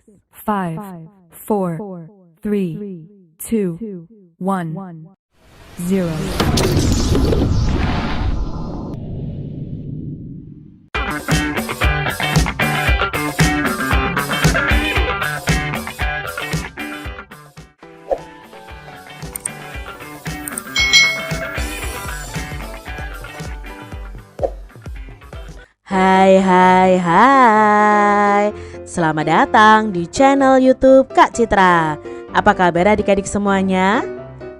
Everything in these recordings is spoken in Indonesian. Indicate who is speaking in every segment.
Speaker 1: 5, 4, 3, 2, 1, 0.
Speaker 2: Hai. Selamat datang di channel YouTube Kak Citra. Apa kabar adik-adik semuanya?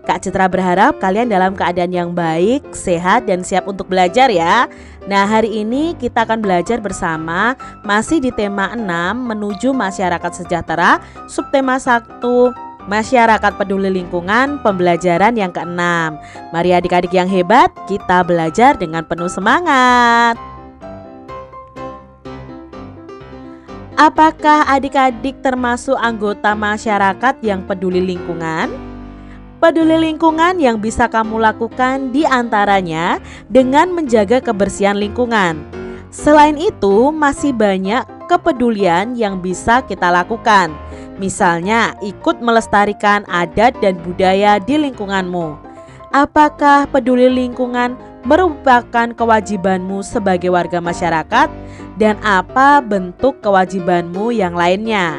Speaker 2: Kak Citra berharap kalian dalam keadaan yang baik, sehat, dan siap untuk belajar ya. Nah, hari ini kita akan belajar bersama masih di tema 6 menuju masyarakat sejahtera, subtema 1 masyarakat peduli lingkungan, pembelajaran yang ke-6. Mari adik-adik yang hebat, kita belajar dengan penuh semangat. Apakah adik-adik termasuk anggota masyarakat yang peduli lingkungan? Peduli lingkungan yang bisa kamu lakukan diantaranya dengan menjaga kebersihan lingkungan. Selain itu, masih banyak kepedulian yang bisa kita lakukan. Misalnya, ikut melestarikan adat dan budaya di lingkunganmu. Apakah peduli lingkungan merupakan kewajibanmu sebagai warga masyarakat? Dan apa bentuk kewajibanmu yang lainnya?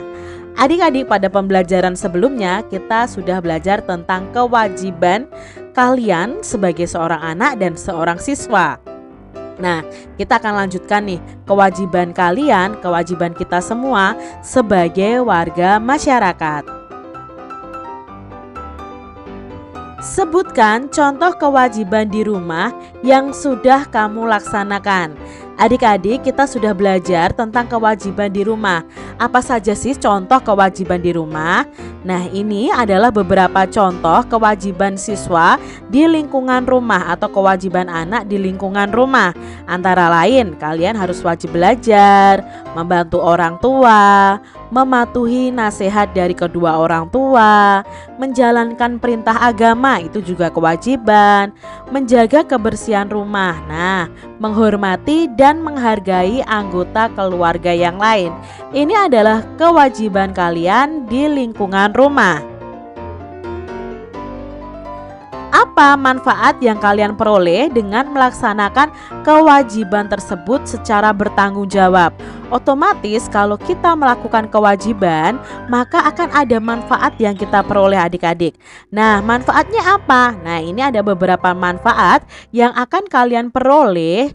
Speaker 2: Adik-adik, pada pembelajaran sebelumnya kita sudah belajar tentang kewajiban kalian sebagai seorang anak dan seorang siswa. Nah, kita akan lanjutkan nih, kewajiban kalian, kewajiban kita semua sebagai warga masyarakat. Sebutkan contoh kewajiban di rumah yang sudah kamu laksanakan. Adik-adik, kita sudah belajar tentang kewajiban di rumah. Apa saja sih contoh kewajiban di rumah? Nah, ini adalah beberapa contoh kewajiban siswa di lingkungan rumah atau kewajiban anak di lingkungan rumah. Antara lain, kalian harus wajib belajar, membantu orang tua, mematuhi nasihat dari kedua orang tua, menjalankan perintah agama, itu juga kewajiban, menjaga kebersihan rumah. Nah, menghormati dan menghargai anggota keluarga yang lain. Ini adalah kewajiban kalian di lingkungan rumah. Apa manfaat yang kalian peroleh dengan melaksanakan kewajiban tersebut secara bertanggung jawab? Otomatis kalau kita melakukan kewajiban, maka akan ada manfaat yang kita peroleh adik-adik. Nah, manfaatnya apa? Nah, ini ada beberapa manfaat yang akan kalian peroleh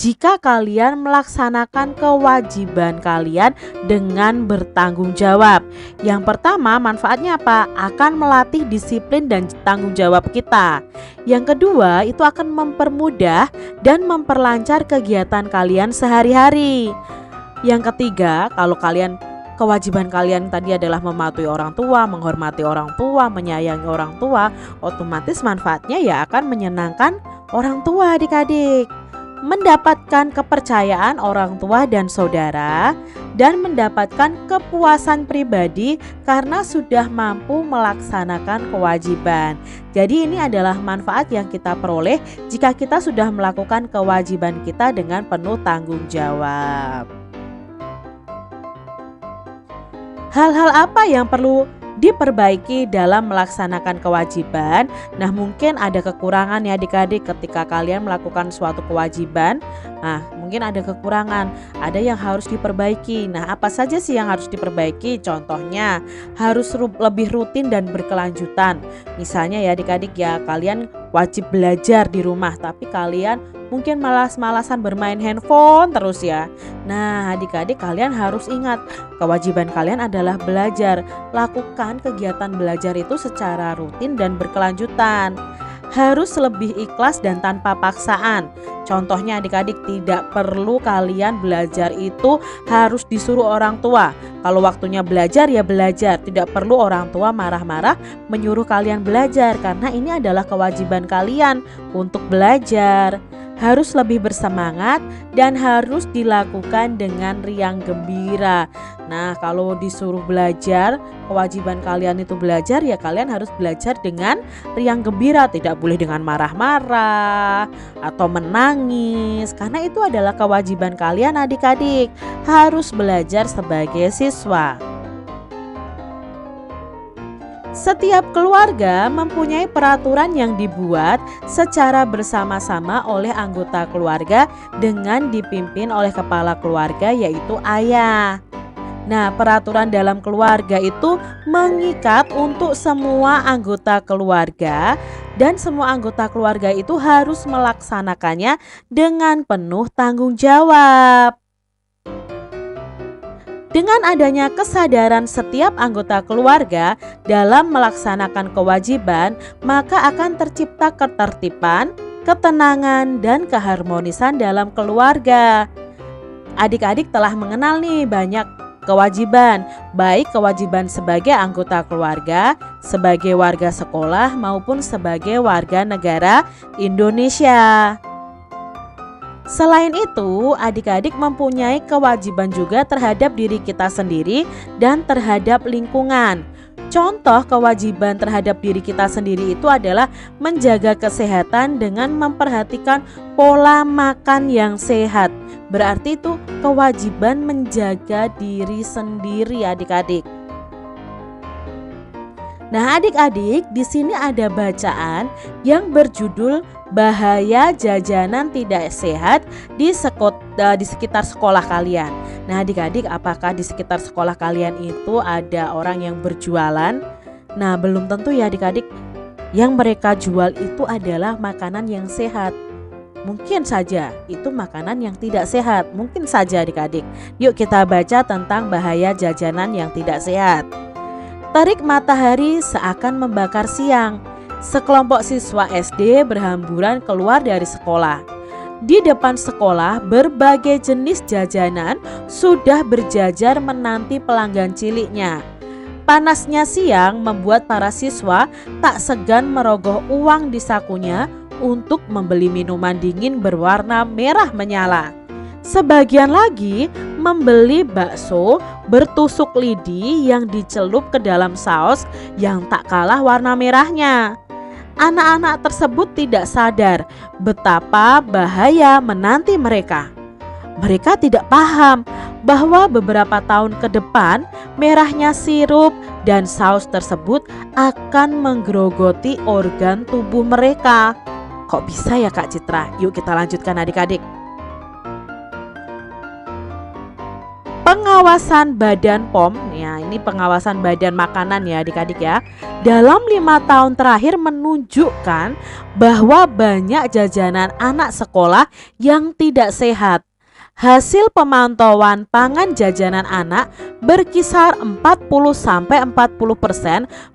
Speaker 2: jika kalian melaksanakan kewajiban kalian dengan bertanggung jawab. Yang pertama, manfaatnya apa? Akan melatih disiplin dan tanggung jawab kita. Yang kedua, itu akan mempermudah dan memperlancar kegiatan kalian sehari-hari. Yang ketiga, kalau kewajiban kalian tadi adalah mematuhi orang tua, menghormati orang tua, menyayangi orang tua, otomatis manfaatnya ya akan menyenangkan orang tua adik-adik. Mendapatkan kepercayaan orang tua dan saudara, dan mendapatkan kepuasan pribadi karena sudah mampu melaksanakan kewajiban. Jadi ini adalah manfaat yang kita peroleh jika kita sudah melakukan kewajiban kita dengan penuh tanggung jawab. Hal-hal apa yang perlu diperbaiki dalam melaksanakan kewajiban? Nah, mungkin ada kekurangan ya adik-adik ketika kalian melakukan suatu kewajiban. Nah, mungkin ada kekurangan, ada yang harus diperbaiki. Nah, apa saja sih yang harus diperbaiki? Contohnya, harus lebih rutin dan berkelanjutan. Misalnya ya adik-adik ya, kalian wajib belajar di rumah, tapi kalian mungkin malas-malasan bermain handphone terus ya. Nah, adik-adik, kalian harus ingat, kewajiban kalian adalah belajar. Lakukan kegiatan belajar itu secara rutin dan berkelanjutan. Harus lebih ikhlas dan tanpa paksaan. Contohnya adik-adik, tidak perlu kalian belajar itu harus disuruh orang tua. Kalau waktunya belajar ya belajar. Tidak perlu orang tua marah-marah menyuruh kalian belajar, karena ini adalah kewajiban kalian untuk belajar. Harus lebih bersemangat dan harus dilakukan dengan riang gembira. Nah, kalau disuruh belajar, kewajiban kalian itu belajar, ya kalian harus belajar dengan riang gembira, tidak boleh dengan marah-marah atau menangis, karena itu adalah kewajiban kalian adik-adik, harus belajar sebagai siswa. Setiap keluarga mempunyai peraturan yang dibuat secara bersama-sama oleh anggota keluarga dengan dipimpin oleh kepala keluarga, yaitu ayah. Nah, peraturan dalam keluarga itu mengikat untuk semua anggota keluarga, dan semua anggota keluarga itu harus melaksanakannya dengan penuh tanggung jawab. Dengan adanya kesadaran setiap anggota keluarga dalam melaksanakan kewajiban, maka akan tercipta ketertiban, ketenangan, dan keharmonisan dalam keluarga. Adik-adik telah mengenal nih banyak kewajiban, baik kewajiban sebagai anggota keluarga, sebagai warga sekolah, maupun sebagai warga negara Indonesia. Selain itu, adik-adik mempunyai kewajiban juga terhadap diri kita sendiri dan terhadap lingkungan. Contoh kewajiban terhadap diri kita sendiri itu adalah menjaga kesehatan dengan memperhatikan pola makan yang sehat. Berarti itu kewajiban menjaga diri sendiri, adik-adik. Nah, adik-adik, di sini ada bacaan yang berjudul Bahaya Jajanan Tidak Sehat di sekitar sekolah kalian. Nah, adik-adik, apakah di sekitar sekolah kalian itu ada orang yang berjualan? Nah, belum tentu ya adik-adik. Yang mereka jual itu adalah makanan yang sehat. Mungkin saja itu makanan yang tidak sehat. Mungkin saja adik-adik. Yuk kita baca tentang bahaya jajanan yang tidak sehat. Terik matahari seakan membakar siang. Sekelompok siswa SD berhamburan keluar dari sekolah. Di depan sekolah, berbagai jenis jajanan sudah berjajar menanti pelanggan ciliknya. Panasnya siang membuat para siswa tak segan merogoh uang di sakunya untuk membeli minuman dingin berwarna merah menyala. Sebagian lagi membeli bakso bertusuk lidi yang dicelup ke dalam saus yang tak kalah warna merahnya. Anak-anak tersebut tidak sadar betapa bahaya menanti mereka. Mereka tidak paham bahwa beberapa tahun ke depan merahnya sirup dan saus tersebut akan menggerogoti organ tubuh mereka. Kok bisa ya Kak Citra? Yuk kita lanjutkan adik-adik. Pengawasan Badan POM, ya ini pengawasan badan makanan ya adik-adik ya, dalam 5 tahun terakhir menunjukkan bahwa banyak jajanan anak sekolah yang tidak sehat. Hasil pemantauan pangan jajanan anak berkisar 40-40%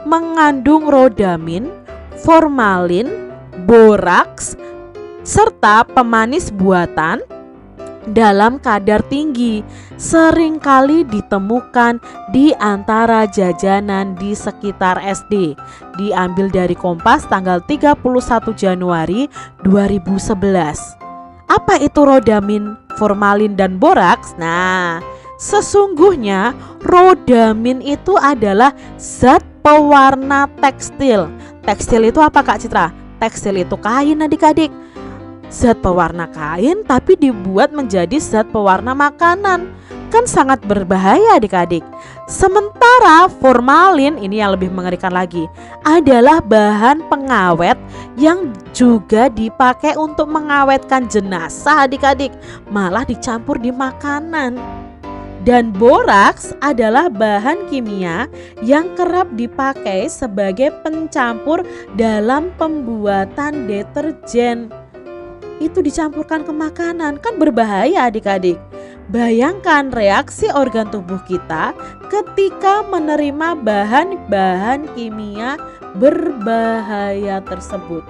Speaker 2: mengandung rodamin, formalin, boraks, serta pemanis buatan dalam kadar tinggi, seringkali ditemukan di antara jajanan di sekitar SD. Diambil dari Kompas tanggal 31 Januari 2011. Apa itu rodamin, formalin, dan boraks? Nah, sesungguhnya rodamin itu adalah zat pewarna tekstil. Tekstil itu apa Kak Citra? Tekstil itu kain adik-adik. Zat pewarna kain tapi dibuat menjadi zat pewarna makanan. Kan sangat berbahaya adik-adik. Sementara formalin, ini yang lebih mengerikan lagi, adalah bahan pengawet yang juga dipakai untuk mengawetkan jenazah adik-adik. Malah dicampur di makanan. Dan boraks adalah bahan kimia yang kerap dipakai sebagai pencampur dalam pembuatan deterjen. Itu dicampurkan ke makanan, kan berbahaya adik-adik. Bayangkan reaksi organ tubuh kita ketika menerima bahan-bahan kimia berbahaya tersebut.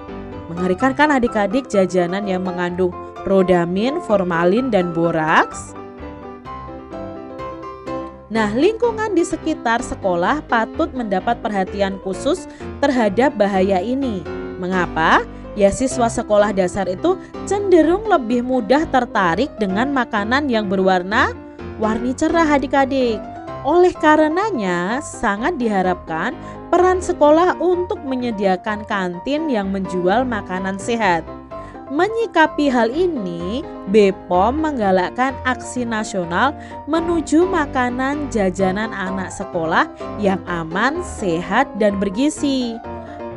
Speaker 2: Mengerikan kan adik-adik jajanan yang mengandung rodamin, formalin, dan boraks? Nah, lingkungan di sekitar sekolah patut mendapat perhatian khusus terhadap bahaya ini. Mengapa? Ya, siswa sekolah dasar itu cenderung lebih mudah tertarik dengan makanan yang berwarna-warni cerah adik-adik. Oleh karenanya, sangat diharapkan peran sekolah untuk menyediakan kantin yang menjual makanan sehat. Menyikapi hal ini, BPOM menggalakkan aksi nasional menuju makanan jajanan anak sekolah yang aman, sehat, dan bergizi.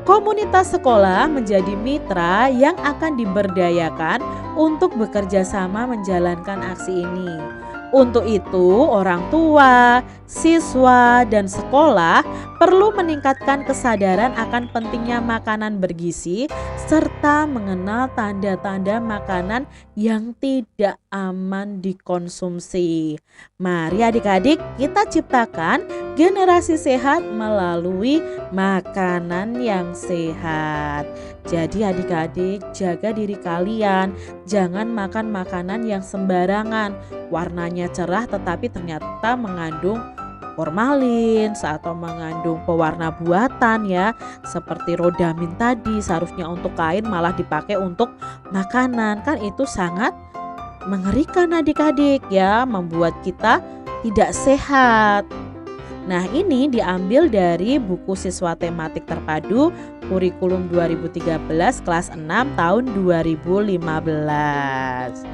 Speaker 2: Komunitas sekolah menjadi mitra yang akan diberdayakan untuk bekerja sama menjalankan aksi ini. Untuk itu, orang tua, siswa, dan sekolah perlu meningkatkan kesadaran akan pentingnya makanan bergizi serta mengenal tanda-tanda makanan yang tidak aman dikonsumsi. Mari adik-adik kita ciptakan generasi sehat melalui makanan yang sehat. Jadi adik-adik jaga diri kalian, jangan makan makanan yang sembarangan, warnanya cerah tetapi ternyata mengandung formalin atau mengandung pewarna buatan ya, seperti rodamin tadi seharusnya untuk kain malah dipakai untuk makanan, kan itu sangat mengerikan adik-adik ya, membuat kita tidak sehat. Nah, ini diambil dari buku siswa tematik terpadu kurikulum 2013 kelas 6 tahun 2015.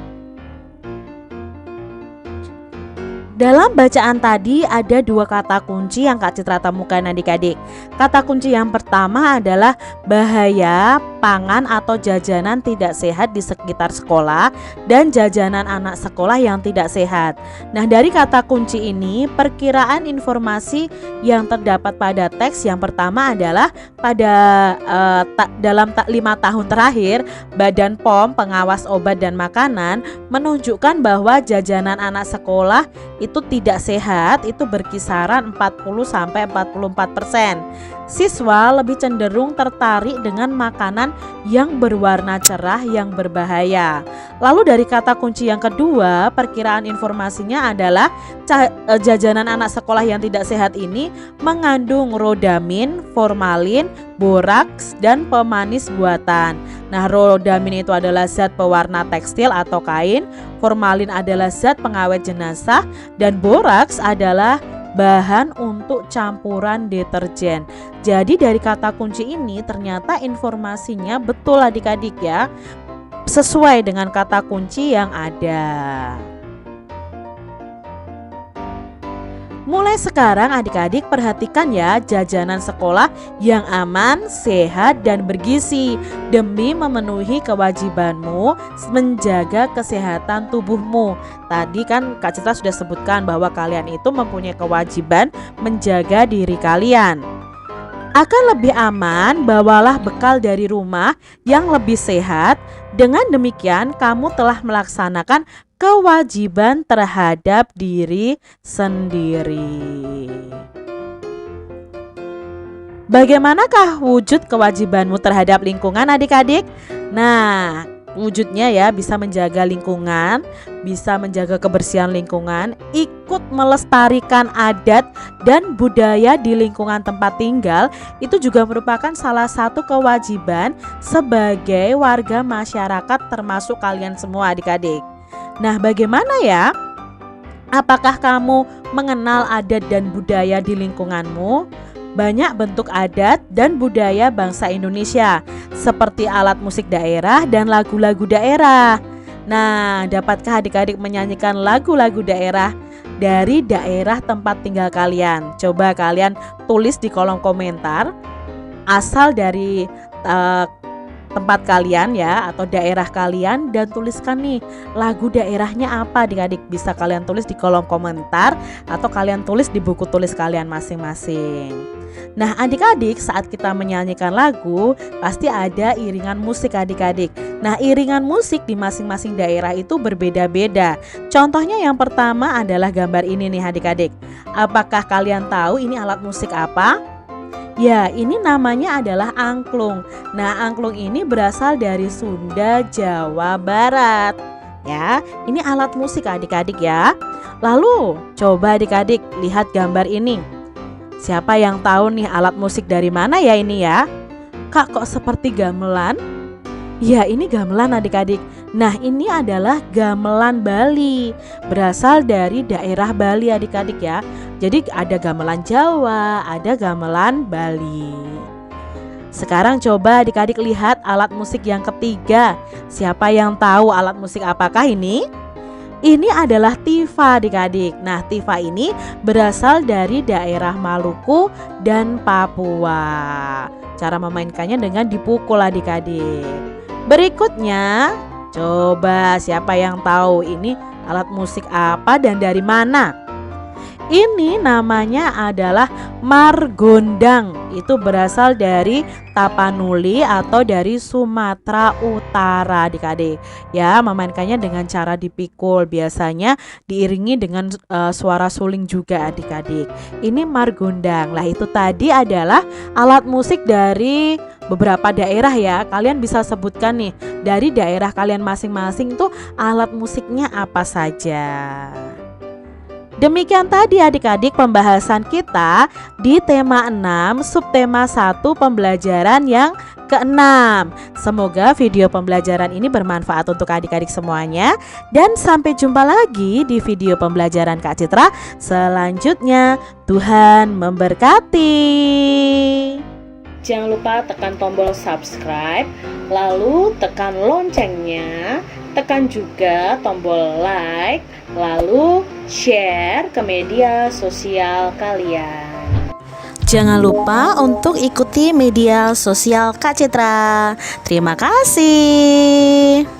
Speaker 2: Dalam bacaan tadi ada dua kata kunci yang Kak Citra temukan adik-adik. Kata kunci yang pertama adalah bahaya pangan atau jajanan tidak sehat di sekitar sekolah dan jajanan anak sekolah yang tidak sehat. Nah, dari kata kunci ini perkiraan informasi yang terdapat pada teks yang pertama adalah pada dalam 5 tahun terakhir Badan POM Pengawas Obat dan Makanan menunjukkan bahwa jajanan anak sekolah itu tidak sehat itu berkisaran 40-44%. Siswa lebih cenderung tertarik dengan makanan yang berwarna cerah yang berbahaya. Lalu dari kata kunci yang kedua, perkiraan informasinya adalah jajanan anak sekolah yang tidak sehat ini mengandung rodamin, formalin, boraks, dan pemanis buatan. Nah, rodamin itu adalah zat pewarna tekstil atau kain, formalin adalah zat pengawet jenazah, dan boraks adalah bahan untuk campuran deterjen. Jadi dari kata kunci ini ternyata informasinya betul adik-adik ya, sesuai dengan kata kunci yang ada. Mulai sekarang adik-adik perhatikan ya jajanan sekolah yang aman, sehat, dan bergizi demi memenuhi kewajibanmu menjaga kesehatan tubuhmu. Tadi kan Kak Citra sudah sebutkan bahwa kalian itu mempunyai kewajiban menjaga diri kalian. Akan lebih aman, bawalah bekal dari rumah yang lebih sehat. Dengan demikian kamu telah melaksanakan kewajiban terhadap diri sendiri. Bagaimanakah wujud kewajibanmu terhadap lingkungan adik-adik? Nah, wujudnya ya bisa menjaga lingkungan, bisa menjaga kebersihan lingkungan, ikut melestarikan adat dan budaya di lingkungan tempat tinggal. Itu juga merupakan salah satu kewajiban sebagai warga masyarakat termasuk kalian semua adik-adik. Nah, bagaimana ya? Apakah kamu mengenal adat dan budaya di lingkunganmu? Banyak bentuk adat dan budaya bangsa Indonesia, seperti alat musik daerah dan lagu-lagu daerah. Nah, dapatkah adik-adik menyanyikan lagu-lagu daerah dari daerah tempat tinggal kalian? Coba kalian tulis di kolom komentar asal dari tempat kalian ya, atau daerah kalian, dan tuliskan nih lagu daerahnya apa adik-adik. Bisa kalian tulis di kolom komentar atau kalian tulis di buku tulis kalian masing-masing. Nah, adik-adik saat kita menyanyikan lagu pasti ada iringan musik adik-adik. Nah, iringan musik di masing-masing daerah itu berbeda-beda. Contohnya yang pertama adalah gambar ini nih adik-adik. Apakah kalian tahu ini alat musik apa? Ya, ini namanya adalah angklung. Nah, angklung ini berasal dari Sunda, Jawa Barat. Ya, ini alat musik adik-adik ya. Lalu, coba adik-adik lihat gambar ini. Siapa yang tahu nih alat musik dari mana ya ini ya? Kak, kok seperti gamelan? Ya, ini gamelan adik-adik. Nah, ini adalah gamelan Bali. Berasal dari daerah Bali adik-adik ya. Jadi ada gamelan Jawa, ada gamelan Bali. Sekarang coba adik-adik lihat alat musik yang ketiga. Siapa yang tahu alat musik apakah ini? Ini adalah tifa adik-adik. Nah, tifa ini berasal dari daerah Maluku dan Papua. Cara memainkannya dengan dipukul adik-adik. Berikutnya, coba siapa yang tahu ini alat musik apa dan dari mana? Ini namanya adalah margondang. Itu berasal dari Tapanuli atau dari Sumatera Utara adik-adik. Ya, memainkannya dengan cara dipikul. Biasanya diiringi dengan suara suling juga adik-adik. Ini margondang. Lah, itu tadi adalah alat musik dari beberapa daerah ya. Kalian bisa sebutkan nih, dari daerah kalian masing-masing tuh alat musiknya apa saja. Demikian tadi adik-adik pembahasan kita di tema 6 subtema 1 pembelajaran yang ke-6. Semoga video pembelajaran ini bermanfaat untuk adik-adik semuanya. Dan sampai jumpa lagi di video pembelajaran Kak Citra selanjutnya. Tuhan memberkati.
Speaker 3: Jangan lupa tekan tombol subscribe, lalu tekan loncengnya, tekan juga tombol like, lalu share ke media sosial kalian.
Speaker 4: Jangan lupa untuk ikuti media sosial Kak Citra. Terima kasih.